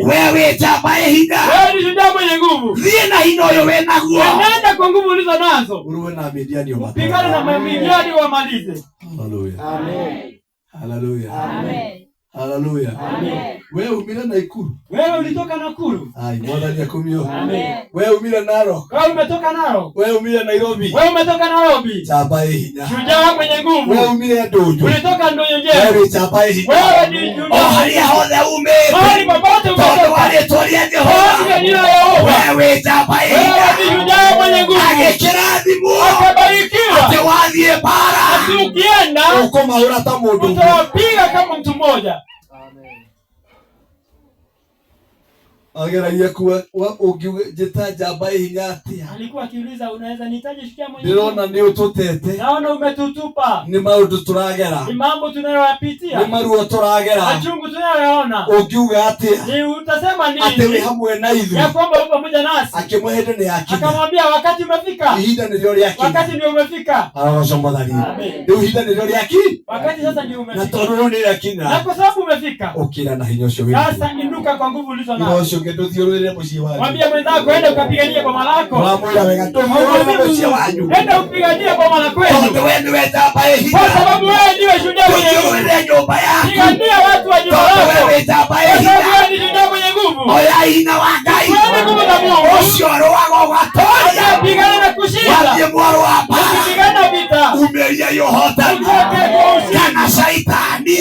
Wewe chapaye hida. Wewe ni shujaa mwenye nguvu. Zina hinoyo wenaguo. Nenda kwa nguvu ulizo nazo. Uruwe na Midiani wamalize. Pigana na Midiani wamalize. Hallelujah. Amen. Hallelujah. Amen. Hallelujah. Amen. Wewe umira Nakuru. Wewe ulitoka Nakuru. Ai, Mwathani akumio. Amen. Wewe umira Narok. Wewe umetoka Narok. Wewe umira Nairobi. Wewe umetoka Nairobi. Chapaye hida. Shujaa mwenye nguvu. Wewe umira Ndojo. Ulitoka Ndojo. Wewe chapaye hida. Wewe ni shujaa. Halia hoda ume. Mahali popote umetoka. Wale tolia Jehova. Wewe chapaye hida. Wewe ni shujaa mwenye nguvu. Agekirathimo. Akabarikiwa. Atewathie bara. Ati ukienda uko mahura ta mundu. Utawapiga kama mtu mmoja. Ageragia kuwa ungiuga jeta jamba hinya atia. Alikuwa akiuliza unaweza nihitaji shujaa mwenye nguvu. Ndirona ni ututete. Naona umetutupa. Ni maundu turagera. Ni mambo tunayoyapitia. Ni maruo turagera. Machungu tunayoyaona. Ungiuga atia. Ni utasema nini? Ate we hamwe na ithu. Ya kwamba upo pamoja nasi. Akimwehende ni akinya. Akamwambia wakati umefika. Ihinda ndio lyakinya. Wakati ndio umefika. Arocomothari. Amen. Ndio ihinda ndio lyakinya. Wakati sasa ndio umefika. Na tondu ni lyakinya. Na kwa sababu umefika. Ukira na hinya ucio wewe. Sasa inuka kwa nguvu ulizo nazo. Ucio ngeduthiurire mucii wanyu. Mwambie mwenzako enda ukapiganie boma lako. Mwamwira wega tuthiurire mucii wanyu. Enda upiganie boma lako kwenu. Tondu wewe ndiwe chapaye hida. Kwa sababu wewe ndiwe shujaa mwenye nguvu. Tuthiurire nyumba yako. Pigania watu wa nyumba yako. Tondu wewe chapaye hida. Wewe ni shujaa mwenye nguvu. Oya hina wa Ngai. Wewe ni nguvu za Mungu. Ucio rwago gwatoria. Pigana na kushinda. Wathie mwaro wa bara. Pigana vita. Umeria yohotani. Kana shaitani.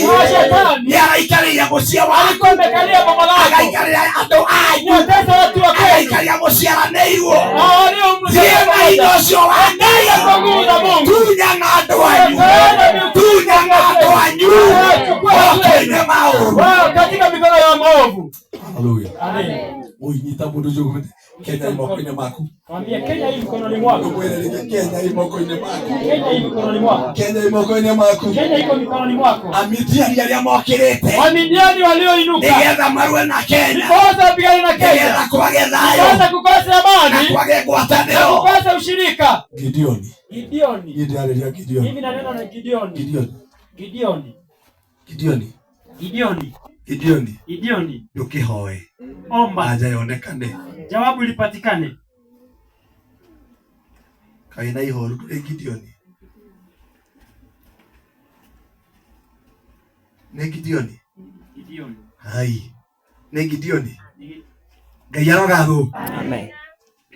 Yaraikaria mucii waku. Alikuwa amekalia boma lako. Agaikaria andu anyu. Nyoteza watu wa kwenu. Agaikaria muciaranĩirwo. Thiĩ na indo cio wa Ngai. Tunya na andu anyu. Tunya na andu anyu. Moko-inĩ maũru. Katika mikono ya maovu. Hallelujah. Amen. Ũinyita mũndũ ũcio Kenya moko-inĩ maku. Mwambie Kenya hii mikononi mwako. Kenya hii moko-inĩ maku. Kenya hii mikononi mwako. Kenya hii moko-inĩ maku. Kenya iko mikononi mwako. Amidiani arĩa mokĩrĩte. Wamidiani walioinuka. Nĩgetha marue na Kenya. Kosa pigana na Kenya. Nĩgetha kwage thayũ. Kosa kukosa amani. Na kwage ngwatanĩro. Kukosa ushirika. Gideoni. Gideoni. Nĩndarĩria Gideoni. Mimi nanena na Gideoni. Gideoni. Gideoni. Gideoni. Gideoni. Gideoni. Gideoni. Ndũkĩhoe. Omba. Anja yonekane. Jawabu lipatikane. Kaina ihoru ndũrĩ Gideoni. Nĩ Gideoni. Gideoni. Hai. Nĩ Gideoni. Ngai arogathwo. Amen.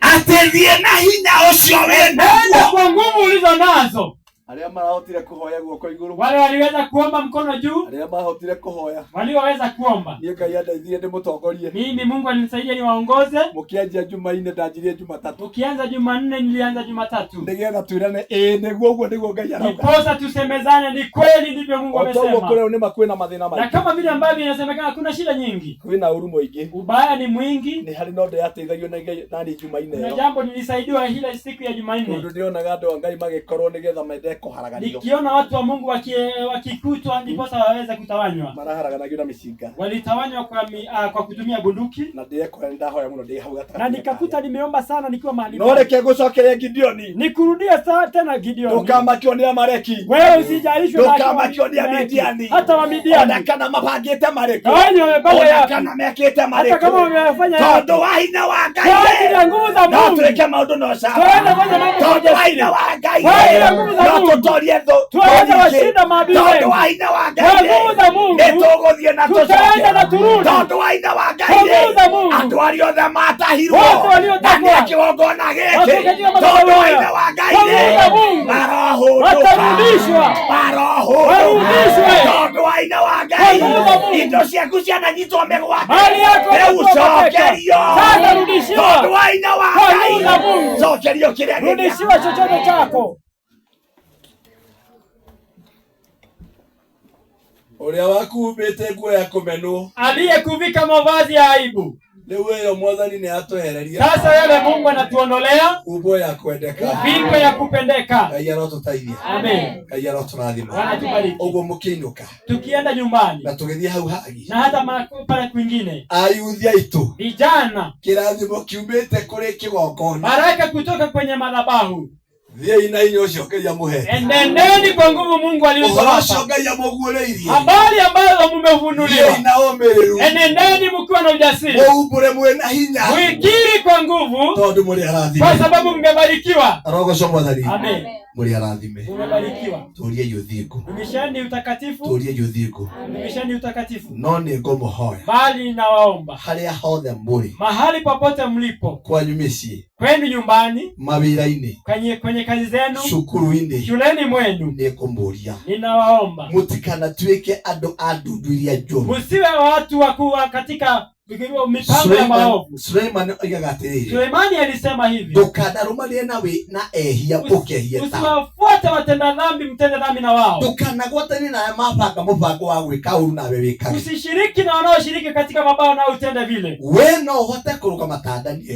Atethie na hinya ũcio wĩna kwa nguvu ulizo nazo. Arĩa marahotire kuhoya guoko igũrũ. Wale waliweza kuomba mkono juu. Arĩa mahotire kuhoya. Walioweza kuomba. Niĩ Ngai andeithie ndĩmũtongorie. Mimi Mungu alinisaidia niwaongoze. Mũkĩanjia Jumaine ndanjirie Jumatatu. Ukianza Jumanne nilianza Jumatatu. Nĩgetha twĩrane nĩguo ũguo nĩguo Ngai arauga. Niposa tusemezane ni kweli ndivyo Mungu amesema. Otoguo nĩ makwĩna mathĩna maingĩ. Na kama vile ambavyo inasemekana kuna shida nyingi. Kwĩna ũru mũingĩ. Ubaya ni mwingi. Nĩ harĩ no ndĩateithagio nani Jumaine ĩyo. Na jambo nilisaidiwa ile siku ya Jumanne. Tondũ ndĩonaga andũ a Ngai magĩkorwo nĩgetha mende kũharaganio. Nikiona watu wa Mungu wakikutwa ndiposa waweza kutawanywa. Maraharaganagio na mĩcinga. Walitawanywa kwa kutumia bunduki. Na ndĩekora ndahoya mũno ndĩ hau gatagatĩ. Na nikakuta nimeomba sana nikiwa mahali. No reke ngũcokerie Gideoni. Nikurudia tena Gideoni. Ndũkamakio nĩ Amaleki. Wewe usijalishwe na ndũkamakio nĩ Midiani. Hata wa Midiani. Ona kana mabangĩte marĩkũ. Wenye wamepanga ya. Ona kana mekĩte marĩkũ. Hata kama wamefanya tondũ wa hinya wa Ngai. Kwa nguvu za Mungu. No twĩke maũndũ no sawa. Twende kwenye mambo. Tondũ wa hinya wa Ngai. Kwa nguvu za Mungu. No tũtorie thũ. Twende washinda maadui. Tondũ wa hinya wa Ngai. Kwa nguvu za Mungu. Nĩtũgũthiĩ na tũcoke. Tutaenda na turudi. Tondũ wa hinya wa Ngai. Kwa nguvu za Mungu. Andũ arĩa othe matahirwo. Wote waliotakwa. Na kĩgongona gĩkĩ. Tondũ wa hinya wa Ngai. Watarudishwa. Warudishwe. Tondũ wa hinya wa Ngai. Indo ciaku ciananyitwo mĩgwate. Mali yako cokerio. Sasa rudishiwa. Tondũ wa hinya wa Ngai. Cokerio kĩrĩa gĩkĩ. Rudishiwa chochote chako. Ũrĩa wakumbĩte nguo ya kũmenwo. Aliyekuvika mavazi ya aibu. Rĩu ĩyo Mwathani nĩ atwehereria. Sasa yale Mungu anatuondolea nguo ya kwendeka. Vimbo ya kupendeka. Ngai arotũteithia. Amen. Ngai arotũrathima. Bwana tubariki. Ũguo mũkĩinũka. Tukienda nyumbani. Na tũgĩthiĩ hau hangĩ. Na hata pale kwingine. Ayuthi aitũ. Vijana. Kĩrathimo kiumĩte kũrĩ kĩgongona. Baraka kutoka kwenye madhabahu. Enendeni kwa nguvu Mungu aliyowapa. Habari ambazo mmefunuliwa. Enendeni mkiwa na ujasiri. Mwikiri kwa nguvu kwa sababu mmebarikiwa. Amen. Mmebarikiwa. Umeshani utakatifu. Umeshani utakatifu. Bali nawaomba mahali popote mlipo, kwenu nyumbani, kwenye kazi zenu, shuleni mwenu, ninawaomba musiwe watu wakuwa katika mipango ya maovu. Suleimani alisema hivi, usiwafuate watenda dhambi, mtende dhambi na wao. Usishiriki na wanaoshiriki katika mabaya na utende vile.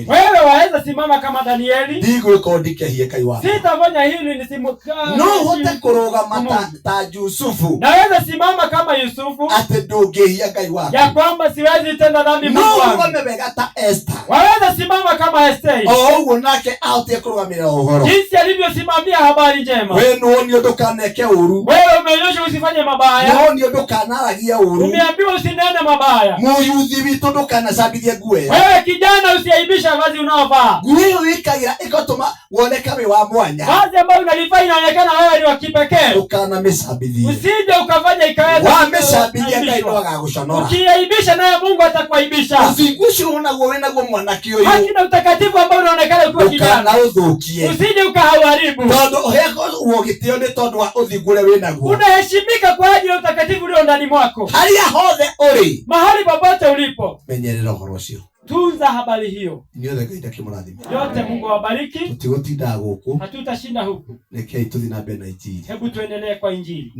Wewe waweza simama kama Danieli. Sitafanya hili nisimuka. Naweza simama kama Yusufu, ya kwamba siwezi tenda dhambi. Waweza simama kama Esther. Jinsi alivyosimamia habari njema. Wewe umeonyesha usifanye mabaya. Umeambiwa usinene mabaya. Wewe kijana usiaibisha vazi unaovaa. Vazi ambayo unalifanya inaonekana wewe ni wa kipekee. Usije ukafanya ikaweza. Ukiaibisha naye Mungu atakuaibisha. Hakuna utakatifu ambao unaonekana ukiwa kijana. Usije ukaharibu. Unaheshimika kwa ajili ya utakatifu ulio ndani mwako. Mahali popote ulipo, tunza habari hiyo. Yote Mungu awabariki. Hatutashinda huku. Hebu tuendelee kwa injili.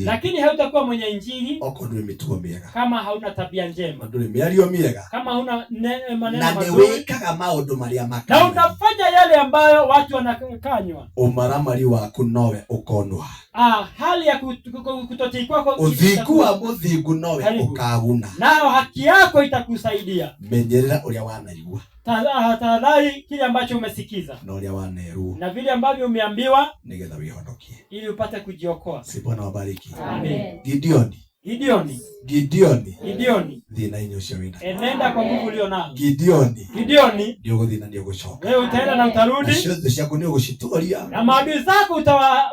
Lakini hautakuwa mwenye injili kama hauna tabia njema, kama hauna maneno mazuri, na unafanya yale ambayo watu wanakanywa. Hali ya kutotii kwako nao haki yako itakusaidia. Tahadhari kile ambacho umesikiza na vile ambavyo umeambiwa, ili upate kujiokoa. Amen. Gideoni. Enenda kwa nguvu ulio nayo. Gideoni. Wewe utaenda na utarudi. Na maadui zako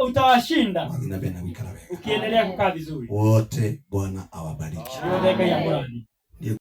utawashinda. Ukiendelea kukaa vizuri. Wote Bwana awabariki.